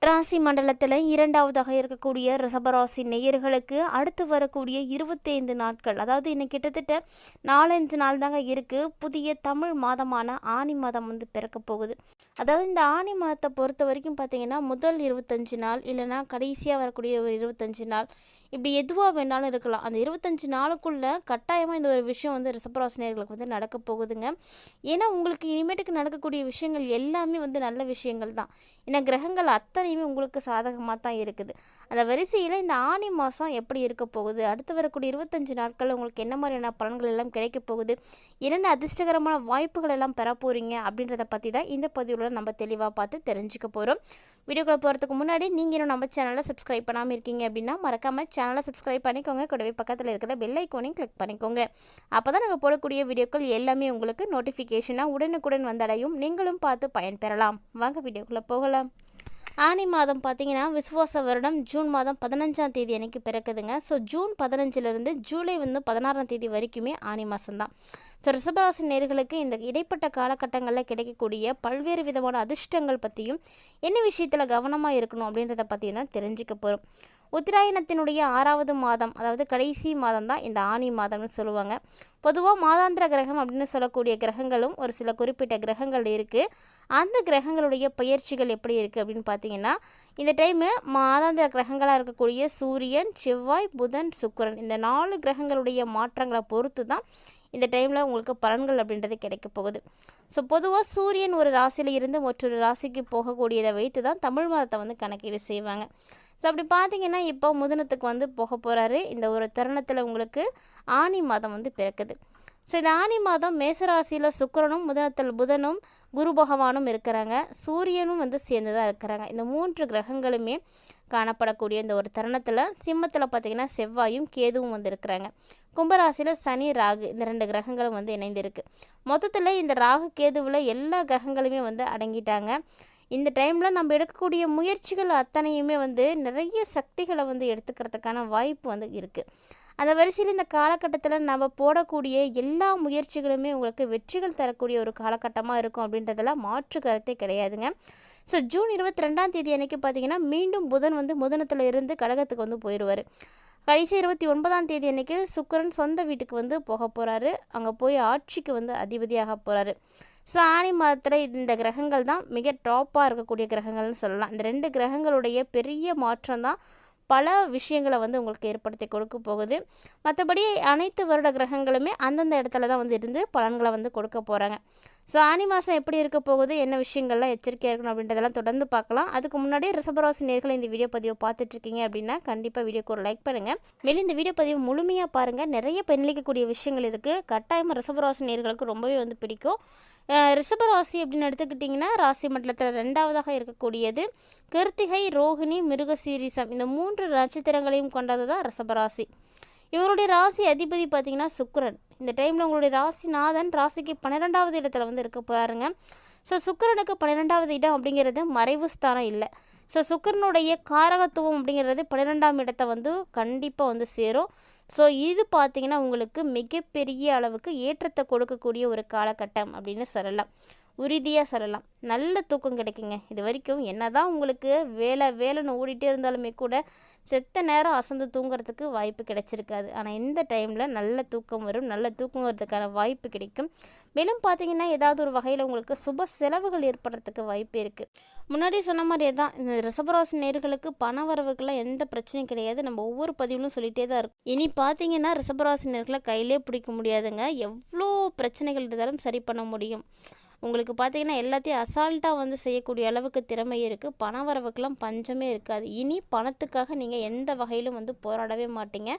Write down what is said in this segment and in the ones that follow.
ராசி மண்டலத்தில் இரண்டாவதாக இருக்கக்கூடிய ரிஷபராசி நேயர்களுக்கு அடுத்து வரக்கூடிய 25 நாட்கள், அதாவது இன்னும் கிட்டத்தட்ட 4-5 நாள் தாங்க இருக்குது. புதிய தமிழ் மாதமான ஆனி மாதம் வந்து பிறக்க போகுது. அதாவது இந்த ஆனி மாதத்தை பொறுத்த வரைக்கும் பார்த்தீங்கன்னா முதல் 25 நாள் இல்லைனா கடைசியாக வரக்கூடிய ஒரு 25 நாள், இப்படி எதுவாக வேணாலும் இருக்கலாம். அந்த 25 நாளுக்குள்ளே கட்டாயமாக இந்த ஒரு விஷயம் வந்து ரிஷபராசி நேயர்களுக்கு வந்து நடக்க போகுதுங்க. ஏன்னா உங்களுக்கு இனிமேட்டுக்கு நடக்கக்கூடிய விஷயங்கள் எல்லாமே வந்து நல்ல விஷயங்கள் தான். ஏன்னா கிரகங்கள் அத்தனையுமே உங்களுக்கு சாதகமாக தான் இருக்குது. அந்த வரிசையில் இந்த ஆனி மாதம் எப்படி இருக்க போகுது, அடுத்து வரக்கூடிய 25 நாட்கள் உங்களுக்கு என்ன மாதிரியான பலன்கள் எல்லாம் கிடைக்க போகுது, என்னென்ன அதிர்ஷ்டகரமான வாய்ப்புகள் எல்லாம் பெற போகிறீங்க அப்படின்றத பற்றி தான் இந்த பதிவில் நம்ம தெளிவாக பார்த்து தெரிஞ்சுக்க போகிறோம். வீடியோக்குள்ளே போகிறதுக்கு முன்னாடி நீங்கள் இன்னும் நம்ம சேனலை சப்ஸ்கிரைப் பண்ணாமல் இருக்கீங்க அப்படின்னா மறக்காமல் சேனலை சப்ஸ்கிரைப் பண்ணிக்கோங்க. கூடவே பக்கத்தில் இருக்கிற பெல் ஐக்கானையும் கிளிக் பண்ணிக்கோங்க. அப்போ தான் நாங்கள் போடக்கூடிய வீடியோக்கள் எல்லாமே உங்களுக்கு நோட்டிஃபிகேஷனாக உடனுக்குடன் வந்தடையும். நீங்களும் பார்த்து பயன்பெறலாம். வாங்க வீடியோக்குள்ளே போகலாம். ஆனி மாதம் பார்த்தீங்கன்னா விசுவாச வருடம் ஜூன் மாதம் 15ஆம் தேதி அன்றைக்கி பிறக்குதுங்க. ஸோ ஜூன் 15லேருந்து ஜூலை வந்து 16ஆம் தேதி வரைக்குமே ஆனி மாதம்தான். ஸோ ரிஷபராசி நேயர்களுக்கு இந்த இடைப்பட்ட காலகட்டங்களில் கிடைக்கக்கூடிய பல்வேறு விதமான அதிர்ஷ்டங்கள் பற்றியும் என்ன விஷயத்தில் கவனமாக இருக்கணும் அப்படின்றத பற்றியும் தான் தெரிஞ்சுக்க போகிறோம். உத்திராயணத்தினுடைய 6வது மாதம், அதாவது கடைசி மாதம் தான் இந்த ஆனி மாதம்னு சொல்லுவாங்க. பொதுவாக மாதாந்திர கிரகம் அப்படின்னு சொல்லக்கூடிய கிரகங்களும் ஒரு சில குறிப்பிட்ட கிரகங்கள் இருக்குது. அந்த கிரகங்களுடைய பயிற்சிகள் எப்படி இருக்குது அப்படின்னு பார்த்தீங்கன்னா, இந்த டைமு மாதாந்திர கிரகங்களாக இருக்கக்கூடிய சூரியன், செவ்வாய், புதன், சுக்கிரன் இந்த 4 கிரகங்களுடைய மாற்றங்களை பொறுத்து தான் இந்த டைமில் உங்களுக்கு பலன்கள் அப்படின்றது கிடைக்க போகுது. ஸோ பொதுவாக சூரியன் ஒரு ராசியில் இருந்து மற்றொரு ராசிக்கு போகக்கூடியதை வைத்து தான் தமிழ் மாதத்தை வந்து கணக்கீடு செய்வாங்க. ஸோ அப்படி பார்த்தீங்கன்னா இப்போ முதனத்துக்கு வந்து போக போகிறாரு. இந்த ஒரு தருணத்தில் உங்களுக்கு ஆனி மாதம் வந்து பிறக்குது. ஸோ இந்த ஆனி மாதம் மேசராசியில் சுக்கிரனும் முதனத்தில் புதனும் குரு பகவானும் இருக்கிறாங்க. சூரியனும் வந்து சேர்ந்து தான் இருக்கிறாங்க. இந்த 3 கிரகங்களுமே காணப்படக்கூடிய இந்த ஒரு தருணத்தில் சிம்மத்தில் பார்த்திங்கன்னா செவ்வாயும் கேதுவும் வந்து இருக்கிறாங்க. கும்பராசியில் சனி, ராகு இந்த 2 கிரகங்களும் வந்து இணைந்திருக்கு. மொத்தத்தில் இந்த ராகு கேதுவில் எல்லா கிரகங்களுமே வந்து அடங்கிட்டாங்க. இந்த டைமில் நம்ம எடுக்கக்கூடிய முயற்சிகள் அத்தனையுமே வந்து நிறைய சக்திகளை வந்து எடுத்துக்கிறதுக்கான வாய்ப்பு வந்து இருக்குது. அந்த வரிசையில் இந்த காலகட்டத்தில் நம்ம போடக்கூடிய எல்லா முயற்சிகளுமே உங்களுக்கு வெற்றிகள் தரக்கூடிய ஒரு காலகட்டமாக இருக்கும் அப்படின்றதெல்லாம் மாற்று கருத்தே கிடையாதுங்க. ஸோ ஜூன் 22ஆம் தேதி அன்றைக்கி பார்த்திங்கன்னா மீண்டும் புதன் வந்து முதனத்தில் இருந்து கடகத்துக்கு வந்து போயிடுவார். கடைசி 29ஆம் தேதி அன்றைக்கி சுக்கிரன் சொந்த வீட்டுக்கு வந்து போக போகிறாரு. அங்கே போய் ஆட்சிக்கு வந்து அதிபதியாக போகிறாரு. ஸோ ஆனி மாதத்தில் இந்த கிரகங்கள் தான் மிக டாப்பாக இருக்கக்கூடிய கிரகங்கள்னு சொல்லலாம். இந்த 2 கிரகங்களுடைய பெரிய மாற்றம் தான் பல விஷயங்களை வந்து உங்களுக்கு ஏற்படுத்தி கொடுக்க போகுது. மற்றபடி அனைத்து வருட கிரகங்களுமே அந்தந்த இடத்துல தான் வந்து இருந்து பலன்களை வந்து கொடுக்க போகிறாங்க. ஸோ ஆனி மாதம் எப்படி இருக்க போகுது, என்ன விஷயங்கள்லாம் எச்சரிக்கையாக இருக்கணும் அப்படின்றதெல்லாம் தொடர்ந்து பார்க்கலாம். அதுக்கு முன்னாடி ரிஷபராசி நேயர்கள் இந்த வீடியோ பதிவை பார்த்துட்ருக்கீங்க அப்படின்னா கண்டிப்பாக வீடியோக்கு ஒரு லைக் பண்ணுங்கள். மேலும் இந்த வீடியோ பதிவு முழுமையாக பாருங்கள். நிறைய பெண்ணிக்கக்கூடிய விஷயங்கள் இருக்குது. கட்டாயமாக ரிஷபராசி நேயர்களுக்கு ரொம்பவே வந்து பிடிக்கும். ரிஷபராசி அப்படின்னு எடுத்துக்கிட்டிங்கன்னா ராசி மண்டலத்தில் 2ஆவதாக இருக்கக்கூடியது கிருத்திகை, ரோகிணி, மிருகசீரிசம் இந்த 3 நட்சத்திரங்களையும் கொண்டது தான் ரிஷபராசி. இவருடைய ராசி அதிபதி பார்த்திங்கன்னா சுக்கிரன். இந்த டைமில் உங்களுடைய ராசிநாதன் ராசிக்கு 12ஆவது இடத்துல வந்து இருக்க போகிறாருங்க. ஸோ சுக்கிரனுக்கு 12ஆவது இடம் அப்படிங்கிறது மறைவு ஸ்தானம் இல்லை. ஸோ சுக்கிரனுடைய காரகத்துவம் அப்படிங்கிறது 12ஆம் இடத்தை வந்து கண்டிப்பாக வந்து சேரும். ஸோ இது பார்த்திங்கன்னா உங்களுக்கு மிகப்பெரிய அளவுக்கு ஏற்றத்தை கொடுக்கக்கூடிய ஒரு காலகட்டம் அப்படின்னு உறுதியாக சொல்லலாம். நல்ல தூக்கம் கிடைக்குங்க. இது வரைக்கும் என்ன தான் உங்களுக்கு வேலைன்னு ஓடிட்டே இருந்தாலுமே கூட செத்த நேரம் அசந்து தூங்குறதுக்கு வாய்ப்பு கிடைச்சிருக்காது. ஆனால் இந்த டைமில் நல்ல தூக்கம் வரும். நல்ல தூக்கம் வரதுக்கான வாய்ப்பு கிடைக்கும். மேலும் பார்த்திங்கன்னா ஏதாவது ஒரு வகையில் உங்களுக்கு சுப செலவுகள் ஏற்படுறதுக்கு வாய்ப்பு இருக்குது. முன்னாடி சொன்ன மாதிரியே தான் இந்த ரிஷபராசி நேயர்களுக்கு பண வரவுக்கெல்லாம் எந்த பிரச்சனையும் கிடையாது. நம்ம ஒவ்வொரு பதிவிலும் சொல்லிகிட்டே தான் இருக்கும். இனி பார்த்திங்கன்னா ரிஷபராசி நேயர்களை கையிலே பிடிக்க முடியாதுங்க. எவ்வளோ பிரச்சனைகள் இருந்தாலும் சரி பண்ண முடியும். உங்களுக்கு பார்த்திங்கன்னா எல்லாத்தையும் அசால்ட்டாக வந்து செய்யக்கூடிய அளவுக்கு திறமை இருக்குது. பண வரவுக்கெல்லாம் பஞ்சமே இருக்காது. இனி பணத்துக்காக நீங்கள் எந்த வகையிலும் வந்து போராடவே மாட்டீங்க.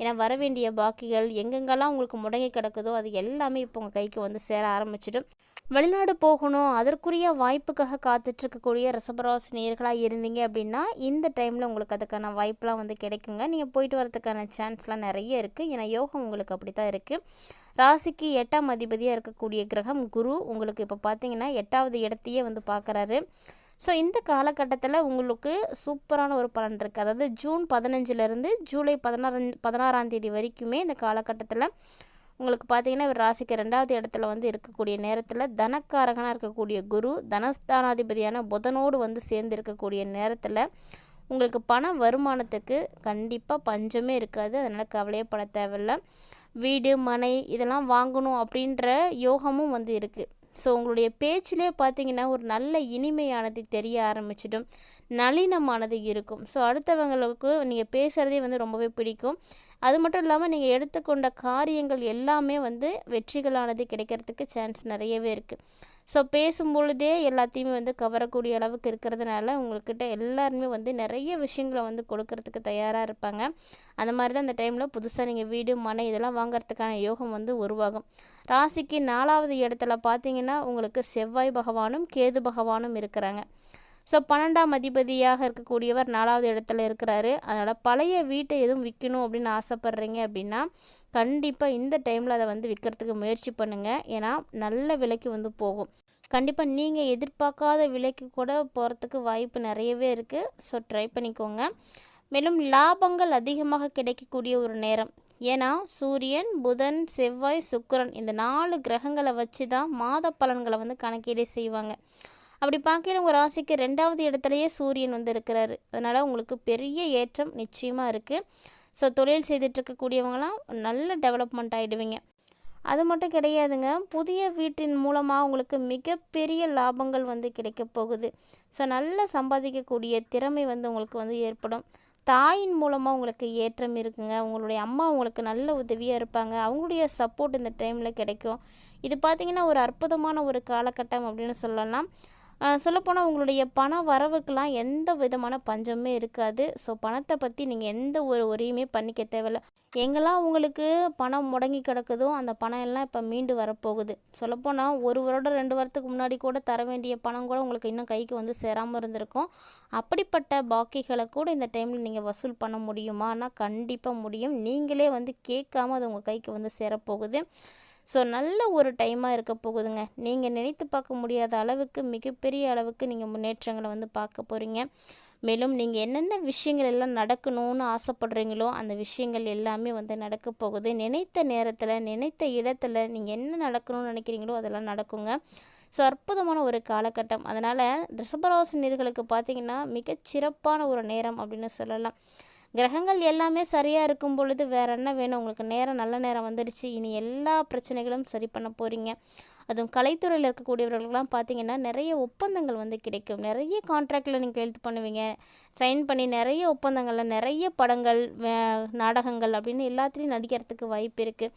ஏன்னா வர வேண்டிய பாக்கிகள் எங்கெங்கெல்லாம் உங்களுக்கு முடங்கி கிடக்குதோ அது எல்லாமே இப்போ உங்கள் கைக்கு வந்து சேர ஆரம்பிச்சிடும். வெளிநாடு போகணும் அதற்குரிய வாய்ப்புக்காக காத்துட்ருக்கக்கூடிய ரிஷபராசி நேயர்களாக இருந்தீங்க அப்படின்னா இந்த டைமில் உங்களுக்கு அதுக்கான வாய்ப்பெலாம் வந்து கிடைக்குங்க. நீங்கள் போயிட்டு வரதுக்கான சான்ஸ்லாம் நிறைய இருக்குது. ஏன்னா யோகம் உங்களுக்கு அப்படி தான் இருக்குது. ராசிக்கு 8ஆம் அதிபதியாக இருக்கக்கூடிய கிரகம் குரு உங்களுக்கு இப்போ பார்த்தீங்கன்னா 8வது இடத்தையே வந்து பார்க்குறாரு. ஸோ இந்த காலகட்டத்தில் உங்களுக்கு சூப்பரான ஒரு பலன் இருக்குது. அதாவது ஜூன் 15லேருந்து ஜூலை 16ஆம் தேதி வரைக்குமே இந்த காலகட்டத்தில் உங்களுக்கு பார்த்தீங்கன்னா ஒரு ராசிக்கு 2வது இடத்துல வந்து இருக்கக்கூடிய நேரத்தில் தனக்காரகனாக இருக்கக்கூடிய குரு தனஸ்தானாதிபதியான புதனோடு வந்து சேர்ந்து இருக்கக்கூடிய நேரத்தில் உங்களுக்கு பண வருமானத்துக்கு கண்டிப்பாக பஞ்சமே இருக்காது. அதனால் கவலையே பட தேவையில்ல. வீடு மனை இதெல்லாம் வாங்கணும் அப்படின்ற யோகமும் வந்து இருக்குது. ஸோ உங்களுடைய பேச்சிலே பார்த்தீங்கன்னா ஒரு நல்ல இனிமையானது தெரிய ஆரம்பிச்சிடும், நளினமானது இருக்கும். ஸோ அடுத்தவங்களுக்கு நீங்கள் பேசுகிறதே வந்து ரொம்பவே பிடிக்கும். அது மட்டும் இல்லாமல் நீங்கள் எடுத்துக்கொண்ட காரியங்கள் எல்லாமே வந்து வெற்றிகளானது கிடைக்கிறதுக்கு சான்ஸ் நிறையவே இருக்குது. ஸோ பேசும்பொழுதே எல்லாத்தையுமே வந்து கவரக்கூடிய அளவுக்கு இருக்கிறதுனால உங்கள்கிட்ட எல்லாருமே வந்து நிறைய விஷயங்களை வந்து கொடுக்கறதுக்கு தயாராக இருப்பாங்க. அந்த மாதிரி தான் இந்த டைமில் புதுசாக நீங்கள் வீடு மனை இதெல்லாம் வாங்கிறதுக்கான யோகம் வந்து உருவாகும். ராசிக்கு 4வது இடத்துல பார்த்தீங்கன்னா உங்களுக்கு செவ்வாய் பகவானும் கேது பகவானும் இருக்கிறாங்க. ஸோ 12ஆம் அதிபதியாக இருக்கக்கூடியவர் 4வது இடத்துல இருக்கிறாரு. அதனால் பழைய வீட்டை எதுவும் விற்கணும் அப்படின்னு ஆசைப்பட்றீங்க அப்படின்னா கண்டிப்பாக இந்த டைமில் அதை வந்து விற்கிறதுக்கு முயற்சி பண்ணுங்கள். ஏன்னா நல்ல விலைக்கு வந்து போகும். கண்டிப்பாக நீங்கள் எதிர்பார்க்காத விலைக்கு கூட போகிறதுக்கு வாய்ப்பு நிறையவே இருக்குது. ஸோ ட்ரை பண்ணிக்கோங்க. மேலும் லாபங்கள் அதிகமாக கிடைக்கக்கூடிய ஒரு நேரம். ஏன்னா சூரியன், புதன், செவ்வாய், சுக்கிரன் இந்த 4 கிரகங்களை வச்சு தான் மாத பலன்களை வந்து கணக்கீடே செய்வாங்க. அப்படி பார்க்கையில உங்கள் ராசிக்கு 2வது இடத்துலையே சூரியன் வந்து இருக்கிறாரு. அதனால் உங்களுக்கு பெரிய ஏற்றம் நிச்சயமாக இருக்குது. ஸோ தொழில் செய்துட்ருக்கக்கூடியவங்களாம் நல்ல டெவலப்மெண்ட் ஆகிடுவீங்க. அது மட்டும் கிடையாதுங்க, புதிய வீட்டின் மூலமாக உங்களுக்கு மிகப்பெரிய லாபங்கள் வந்து கிடைக்க போகுது. ஸோ நல்லா சம்பாதிக்கக்கூடிய திறமை வந்து உங்களுக்கு வந்து ஏற்படும். தாயின் மூலமாக உங்களுக்கு ஏற்றம் இருக்குங்க. உங்களுடைய அம்மா உங்களுக்கு நல்ல உதவியாக இருப்பாங்க. அவங்களுடைய சப்போர்ட் இந்த டைமில் கிடைக்கும். இது பார்த்திங்கன்னா ஒரு அற்புதமான ஒரு காலகட்டம் அப்படின்னு சொல்லலாம். சொல்லப்போனால் உங்களுடைய பண வரவுக்கெலாம் எந்த விதமான பஞ்சமே இருக்காது. ஸோ பணத்தை பற்றி நீங்கள் எந்த ஒரு உரையுமே பண்ணிக்க தேவையில்லை. எங்கெல்லாம் உங்களுக்கு பணம் முடங்கி கிடக்குதோ அந்த பணம் எல்லாம் இப்போ மீண்டு வரப்போகுது. சொல்லப்போனால் 1 வருடம் 2 வருடத்துக்கு முன்னாடி கூட தர வேண்டிய பணம் கூட உங்களுக்கு இன்னும் கைக்கு வந்து சேராமல் இருந்திருக்கும். அப்படிப்பட்ட பாக்கிகளை கூட இந்த டைமில் நீங்கள் வசூல் பண்ண முடியுமானா கண்டிப்பாக முடியும். நீங்களே வந்து கேட்காம அது உங்கள் கைக்கு வந்து சேரப்போகுது. ஸோ நல்ல ஒரு டைமாக இருக்க போகுதுங்க. நீங்கள் நினைத்து பார்க்க முடியாத அளவுக்கு மிகப்பெரிய அளவுக்கு நீங்கள் முன்னேற்றங்களை வந்து பார்க்க போகிறீங்க. மேலும் நீங்கள் என்னென்ன விஷயங்கள் எல்லாம் நடக்கணும்னு ஆசைப்படுறீங்களோ அந்த விஷயங்கள் எல்லாமே வந்து நடக்க போகுது. நினைத்த நேரத்தில் நினைத்த இடத்துல நீங்கள் என்ன நடக்கணும்னு நினைக்கிறீங்களோ அதெல்லாம் நடக்குங்க. ஸோ அற்புதமான ஒரு காலகட்டம். அதனால் ரிஷபராசினியர்களுக்கு பார்த்திங்கன்னா மிகச்சிறப்பான ஒரு நேரம் அப்படின்னு சொல்லலாம். கிரகங்கள் எல்லாமே சரியாக இருக்கும் பொழுது வேறு என்ன வேணும்? உங்களுக்கு நேரம் நல்ல நேரம் வந்துடுச்சு. இனி எல்லா பிரச்சனைகளும் சரி பண்ண போகிறீங்க. அதுவும் கலைத்துறையில் இருக்கக்கூடியவர்களுக்கெல்லாம் பார்த்திங்கன்னா நிறைய ஒப்பந்தங்கள் வந்து கிடைக்கும். நிறைய கான்ட்ராக்டில் நீங்கள் எழுத்து பண்ணுவீங்க, சைன் பண்ணி நிறைய ஒப்பந்தங்களில் நிறைய படங்கள் நாடகங்கள் அப்படின்னு எல்லாத்துலேயும் நடிக்கிறதுக்கு வாய்ப்பு இருக்குது.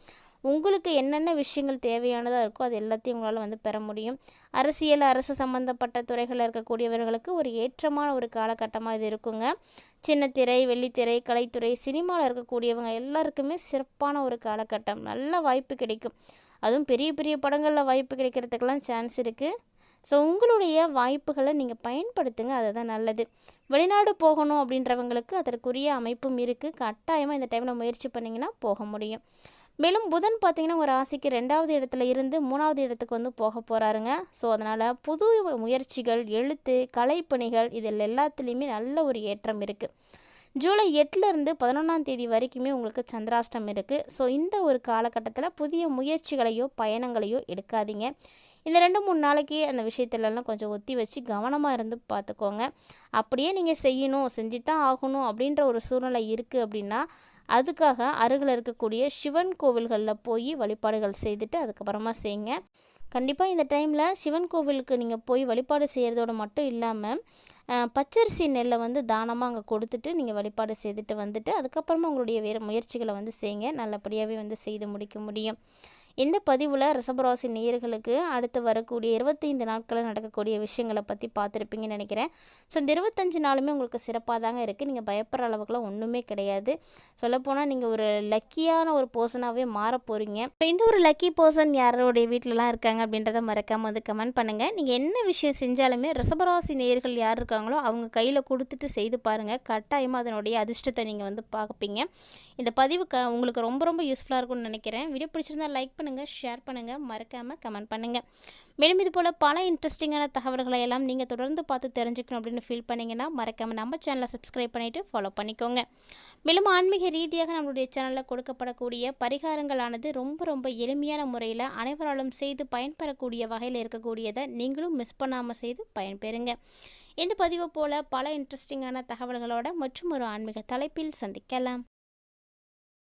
உங்களுக்கு என்னென்ன விஷயங்கள் தேவையானதாக இருக்கோ அது எல்லாத்தையும் உங்களால் வந்து பெற முடியும். அரசியல் அரசு சம்மந்தப்பட்ட துறைகளில் இருக்கக்கூடியவர்களுக்கு ஒரு ஏற்றமான ஒரு காலகட்டமாக இது இருக்குங்க. சின்னத்திரை, வெள்ளித்திரை, கலைத்துறை, சினிமாவில் இருக்கக்கூடியவங்க எல்லாருக்குமே சிறப்பான ஒரு காலகட்டம். நல்ல வாய்ப்பு கிடைக்கும். அதுவும் பெரிய பெரிய படங்களில் வாய்ப்பு கிடைக்கிறதுக்கெல்லாம் சான்ஸ் இருக்குது. ஸோ உங்களுடைய வாய்ப்புகளை நீங்கள் பயன்படுத்துங்க, அதுதான் நல்லது. வெளிநாடு போகணும் அப்படின்றவங்களுக்கு அதற்குரிய அமைப்பும் இருக்குது. கட்டாயமாக இந்த டைமில் முயற்சி பண்ணிங்கன்னா போக முடியும். மேலும் புதன் பார்த்திங்கன்னா ஒரு ராசிக்கு 2வது இடத்துல இருந்து 3வது இடத்துக்கு வந்து போக போகிறாருங்க. ஸோ அதனால் புது முயற்சிகள், எழுத்து, கலைப்பணிகள் இதில் எல்லாத்துலேயுமே நல்ல ஒரு ஏற்றம் இருக்குது. ஜூலை 8லேருந்து 11ஆம் தேதி வரைக்குமே உங்களுக்கு சந்திராஷ்டம் இருக்குது. ஸோ இந்த ஒரு காலகட்டத்தில் புதிய முயற்சிகளையோ பயணங்களையோ எடுக்காதீங்க. இந்த 2-3 நாளைக்கு அந்த விஷயத்துலலாம் கொஞ்சம் ஒத்தி வச்சு கவனமாக இருந்து பார்த்துக்கோங்க. அப்படியே நீங்கள் செஞ்சு தான் ஆகணும் அப்படின்ற ஒரு சூழ்நிலை இருக்குது அப்படின்னா அதுக்காக அருகில் இருக்கக்கூடிய சிவன் கோவில்களில் போய் வழிபாடுகள் செய்துட்டு அதுக்கப்புறமா செய்யுங்க. கண்டிப்பாக இந்த டைமில் சிவன் கோவிலுக்கு நீங்கள் போய் வழிபாடு செய்கிறதோடு மட்டும் இல்லாமல் பச்சரிசி நெல்லை வந்து தானமாக அங்கே கொடுத்துட்டு நீங்கள் வழிபாடு செய்துட்டு வந்துட்டு அதுக்கப்புறமா உங்களுடைய வேறு முயற்சிகளை வந்து செய்யுங்க. நல்லபடியாகவே வந்து செய்து முடிக்க முடியும். இந்த பதிவில் ரிஷபராசி நேயர்களுக்கு அடுத்து வரக்கூடிய 25 நாட்களில் நடக்கக்கூடிய விஷயங்களை பற்றி பார்த்துருப்பீங்கன்னு நினைக்கிறேன். ஸோ இந்த 25 நாளுமே உங்களுக்கு சிறப்பாக தாங்க இருக்குது. நீங்கள் பயப்படுற அளவுக்குலாம் ஒன்றுமே கிடையாது. சொல்லப்போனால் நீங்கள் ஒரு லக்கியான ஒரு பர்சனாகவே மாற போகிறீங்க. இந்த ஒரு லக்கி பர்சன் யாரோடைய வீட்டிலலாம் இருக்காங்க அப்படின்றத மறக்காமல் வந்து கமெண்ட் பண்ணுங்கள். நீங்கள் என்ன விஷயம் செஞ்சாலுமே ரிஷபராசி நேயர்கள் யார் இருக்காங்களோ அவங்க கையில் கொடுத்துட்டு செய்து பாருங்கள். கட்டாயமாக அதனுடைய அதிர்ஷ்டத்தை நீங்கள் வந்து பார்ப்பீங்க. இந்த பதிவு உங்களுக்கு ரொம்ப ரொம்ப யூஸ்ஃபுல்லாக இருக்கும்னு நினைக்கிறேன். வீடியோ பிடிச்சிருந்தா லைக் பண்ணுங்கள், ஷேர் பண்ணுங்கள், மறக்காமல் கமெண்ட் பண்ணுங்கள். மேலும் இது போல் பல இன்ட்ரெஸ்டிங்கான தகவல்களை எல்லாம் நீங்கள் தொடர்ந்து பார்த்து தெரிஞ்சுக்கணும் அப்படின்னு ஃபீல் பண்ணிங்கன்னா மறக்காமல் நம்ம சேனலை சப்ஸ்கிரைப் பண்ணிவிட்டு ஃபாலோ பண்ணிக்கோங்க. மேலும் ஆன்மீக ரீதியாக நம்மளுடைய சேனலில் கொடுக்கப்படக்கூடிய பரிகாரங்களானது ரொம்ப ரொம்ப எளிமையான முறையில் அனைவராலும் செய்து பயன்பெறக்கூடிய வகையில் இருக்கக்கூடியதை நீங்களும் மிஸ் பண்ணாமல் செய்து பயன்பெறுங்க. இந்த பதிவு போல் பல இன்ட்ரெஸ்டிங்கான தகவல்களோட மற்றும் ஒரு ஆன்மீக தலைப்பில் சந்திக்கலாம்.